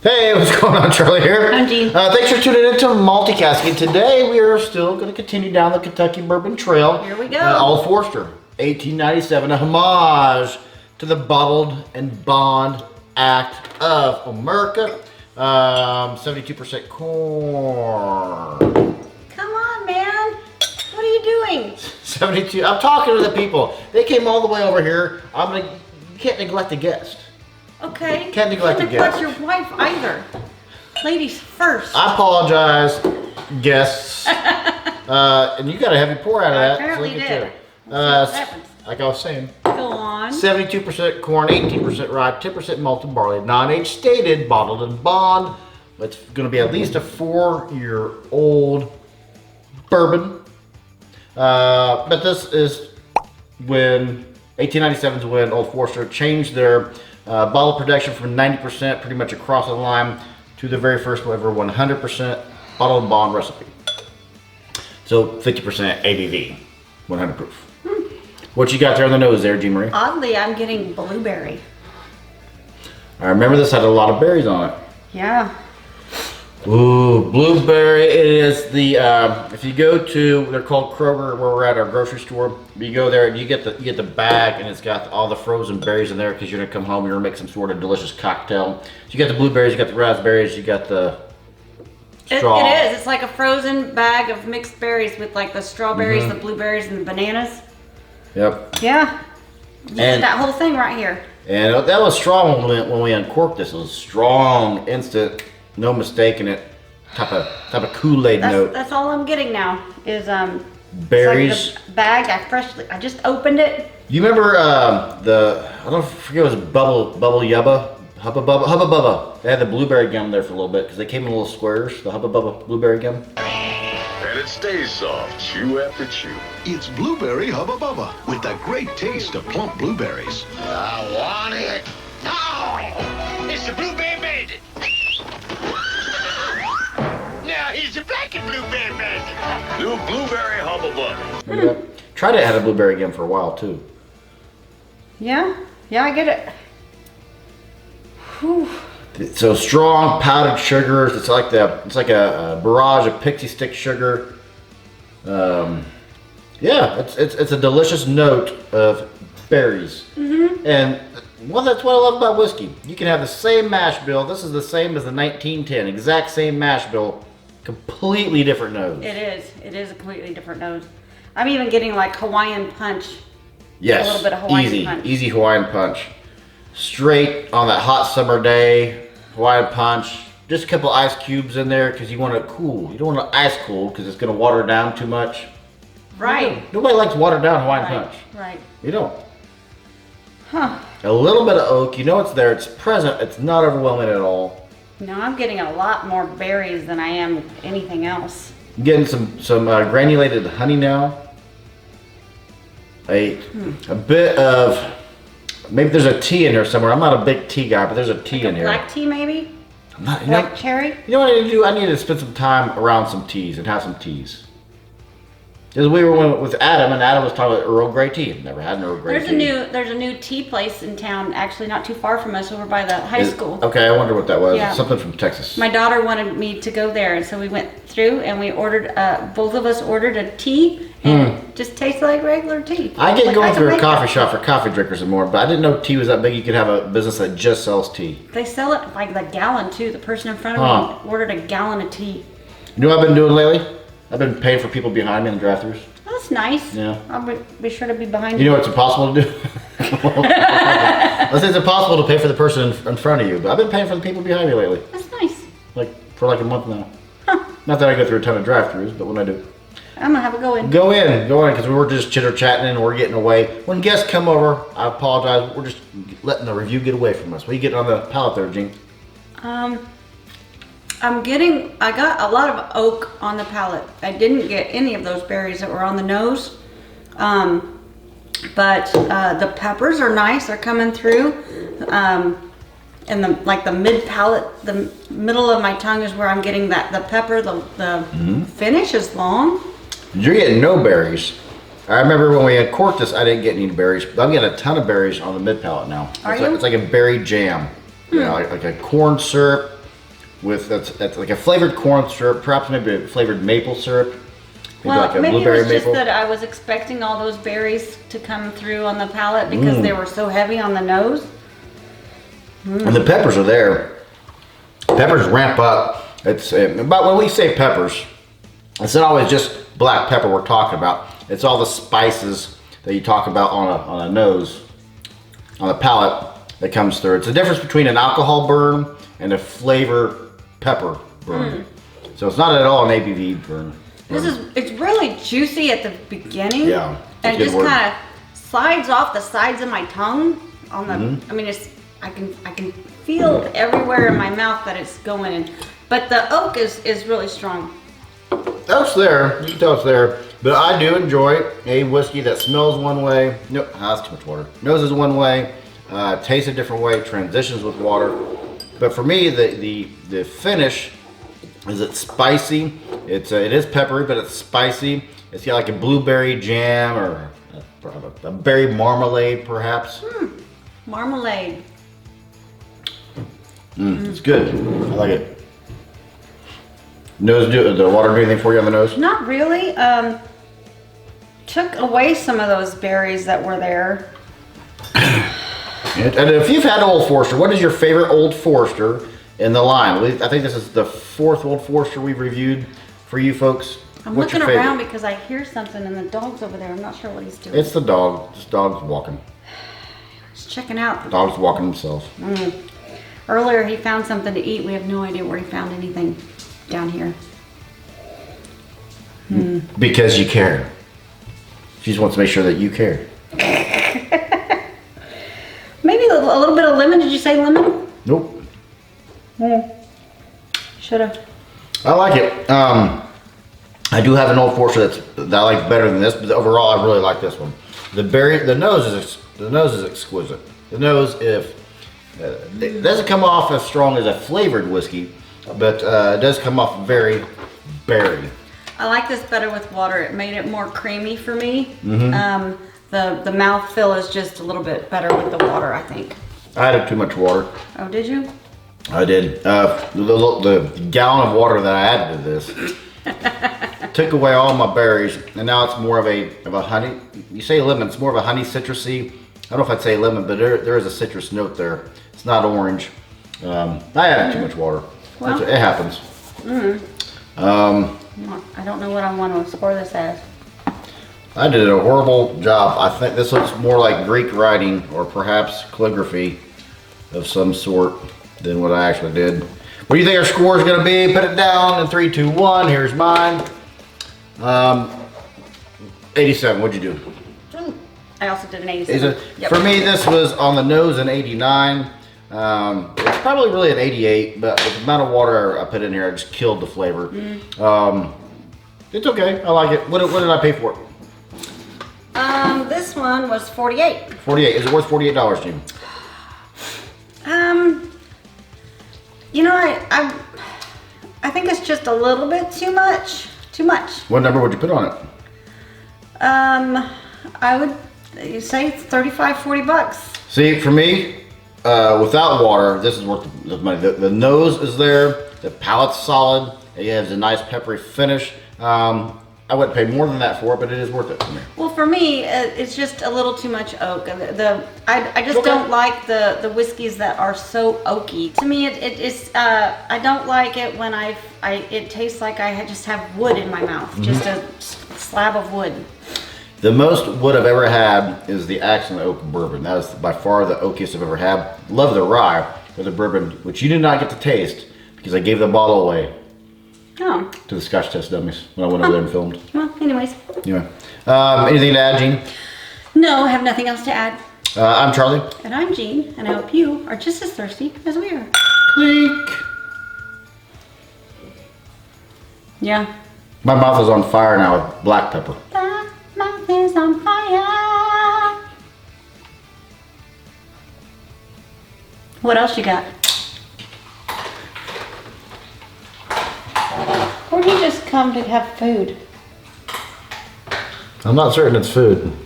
Hey, what's going on? Charlie here. I'm Jean. Thanks for tuning in to Multicasking. Today we are still going to continue down the Kentucky Bourbon Trail. Here we go. Old Forester, 1897, a homage to the Bottled and Bond Act of America. 72% corn. Come on, man. What are you doing? 72. I'm talking to the people. They came all the way over here. You can't neglect a guest. Okay. Can't neglect the neglect guest. your wife either. Ladies first. I apologize, guests. And you got a heavy pour out of that. Apparently look at did. you. Let's see what happens. Like I was saying, Go on. 72% corn, 18% rye, 10% malted barley, non-age stated, bottled and bond. It's going to be at least a 4-year-old bourbon. But this is when 1897 is when Old Forester changed their bottle production from 90% pretty much across the line to the very first ever 100% bottle and bond recipe. So 50% ABV, 100 proof. What you got there on the nose there, Jean Marie? Oddly, I'm getting blueberry. I remember this had a lot of berries on it. Yeah. Ooh, blueberry. It is the if you go to, they're called Kroger, where we're at our grocery store. You go there and you get the bag, and it's got all the frozen berries in there because you're gonna come home, you're gonna make some sort of delicious cocktail. So you got the blueberries, you got the raspberries, you got the straw. It is. It's like a frozen bag of mixed berries with like the strawberries, the blueberries, and the bananas. Yep. Yeah. You get And- that whole thing right here. And that was strong when we uncorked this. It was strong, instant, no mistaking it. Type of Kool-Aid note. That's all I'm getting now is Berries. It's like the bag I just opened it. You remember I forget it was Bubba Yubba, Hubba Bubba. They had the blueberry gum there for a little bit because they came in little squares. The Hubba Bubba blueberry gum. And it stays soft, chew after chew. It's Blueberry Hubba Bubba with the great taste of plump blueberries. I want it. No! It's the Blueberry Bandit. Now he's the Black and Blueberry Bandit. New Blueberry Hubba Bubba. Yep. Tried it, had a blueberry gum for a while too. Yeah, I get it. Whew. So strong powdered sugars. It's like a barrage of pixie stick sugar. Yeah, it's a delicious note of berries. And that's what I love about whiskey. You can have the same mash bill. This is the same as the 1910, exact same mash bill, completely different nose. It is. It is a completely different nose. I'm even getting like Hawaiian punch. Yes, A little bit of Hawaiian punch. Easy Hawaiian punch. Straight on that hot summer day, Hawaiian punch. Just a couple ice cubes in there because you want it cool. You don't want it ice cold because it's going to water down too much. Right. Nobody likes watered down Hawaiian punch. Right. You don't. Huh. A little bit of oak, you know it's there, it's present, it's not overwhelming at all. No, I'm getting a lot more berries than I am anything else. I'm getting some granulated honey now. A bit of, maybe there's a tea in here somewhere. I'm not a big tea guy, but there's a tea in here. Black tea maybe? I'm not, Black cherry? You know what I need to do? I need to spend some time around some teas and have some teas. Because we were with Adam, and Adam was talking about Earl Grey tea. Never had an Earl Grey tea. There's a new tea place in town, actually not too far from us, over by the high school. Okay, I wonder what that was. Yeah. Something from Texas. My daughter wanted me to go there, and so we went through and we ordered. Both of us ordered a tea, and it just tastes like regular tea. I get Like, going can through a make coffee that. shop for coffee drinkers and more, but I didn't know tea was that big. You could have a business that just sells tea. They sell it like the gallon too. The person in front of me ordered a gallon of tea. You know what I've been doing lately? I've been paying for people behind me in the drive-thrus. That's nice. Yeah. I'll be sure to be behind You know what's impossible to do? I say it's impossible to pay for the person in front of you, but I've been paying for the people behind me lately. That's nice. For a month now. Not that I go through a ton of drive-thrus, but when I do. I'm gonna have a go in. Go in, because we were just chitter-chatting and we're getting away. When guests come over, I apologize, we're just letting the review get away from us. What are you getting on the palate there, Jean? I got a lot of oak on the palate. I didn't get any of those berries that were on the nose. But the peppers are nice. They're coming through. And the mid palate, the middle of my tongue is where I'm getting the pepper. The finish is long. You're getting no berries. I remember when we had corked this, I didn't get any berries, but I'm getting a ton of berries on the mid palate now. Are you? It's like a berry jam. You know, like a corn syrup, with that's like a flavored corn syrup, perhaps maybe a flavored maple syrup. Well, like a maybe it blueberry was just maple. that I was expecting all those berries to come through on the palate because they were so heavy on the nose. And the peppers are there. Peppers ramp up. It's about when we say peppers, it's not always just black pepper we're talking about. It's all the spices that you talk about on a nose, on the palate that comes through. It's the difference between an alcohol burn and a flavor pepper burn. So it's not at all an ABV burn. It's really juicy at the beginning. Yeah, And it good just word. kind of slides off the sides of my tongue on the, I mean, I can feel everywhere in my mouth that it's going in. But the oak is really strong. Oak's there, you can tell it's there. But I do enjoy a whiskey that smells one way. Nope, that's too much water. Noses one way, tastes a different way, transitions with water. But for me, the finish is it's spicy. It is peppery, but it's spicy. It's got like a blueberry jam or a berry marmalade, perhaps. Marmalade. It's good. I like it. Nose the water do anything for you on the nose? Not really. Took away some of those berries that were there. And if you've had Old Forester, what is your favorite Old Forester in the line? I think this is the 4th Old Forester we've reviewed for you folks. I'm What's looking your around favorite? because I hear something and the dog's over there. I'm not sure what he's doing. It's the dog. This dog's walking. He's checking out. Dog's walking himself. Earlier he found something to eat. We have no idea where he found anything down here. Because you care. She just wants to make sure that you care. Maybe a little bit of lemon. Did you say lemon? Nope. Should have. I like it. I do have an Old Forester that I like better than this, but overall I really like this one. The nose is exquisite. The nose, it doesn't come off as strong as a flavored whiskey, but it does come off very berry. I like this better with water. It made it more creamy for me. The mouthfeel is just a little bit better with the water, I think. I added too much water. Oh, did you? I did. The gallon of water that I added to this took away all my berries, and now it's more of a honey. You say lemon, it's more of a honey citrusy. I don't know if I'd say lemon, but there is a citrus note there. It's not orange. I added too much water. Well. It happens. I don't know what I want to score this as. I did a horrible job. I think this looks more like Greek writing or perhaps calligraphy of some sort than what I actually did. What do you think our score is going to be? Put it down in 3, 2, 1. Here's mine. 87. What'd you do? I also did an 87. Yep. For me, this was on the nose an 89. It's probably really an 88, but with the amount of water I put in here, I just killed the flavor. It's okay. I like it. What did I pay for it? This one was 48. 48. Is it worth $48, Jim? You know, I think it's just a little bit too much. Too much. What number would you put on it? I would say it's 35, 40 bucks. See, for me, without water, this is worth the money. The nose is there. The palate's solid. It has a nice peppery finish. I wouldn't pay more than that for it, but it is worth it for me. Well, for me, it's just a little too much oak. I just Okay. don't like the whiskeys that are so oaky. To me, it's I don't like it when it tastes like I just have wood in my mouth, just a slab of wood. The most wood I've ever had is the Accent Oak Bourbon. That is by far the oakiest I've ever had. Love the rye or the bourbon, which you did not get to taste because I gave the bottle away Oh, to the Scotch test dummies when I went over there and filmed. well, anyways. Anyway, anything to add, Gene? No, I have nothing else to add. I'm Charlie. And I'm Jean, and I hope you are just as thirsty as we are. Clink. Yeah. My mouth is on fire now with black pepper. The mouth is on fire. What else you got? Or did you just come to have food? I'm not certain it's food.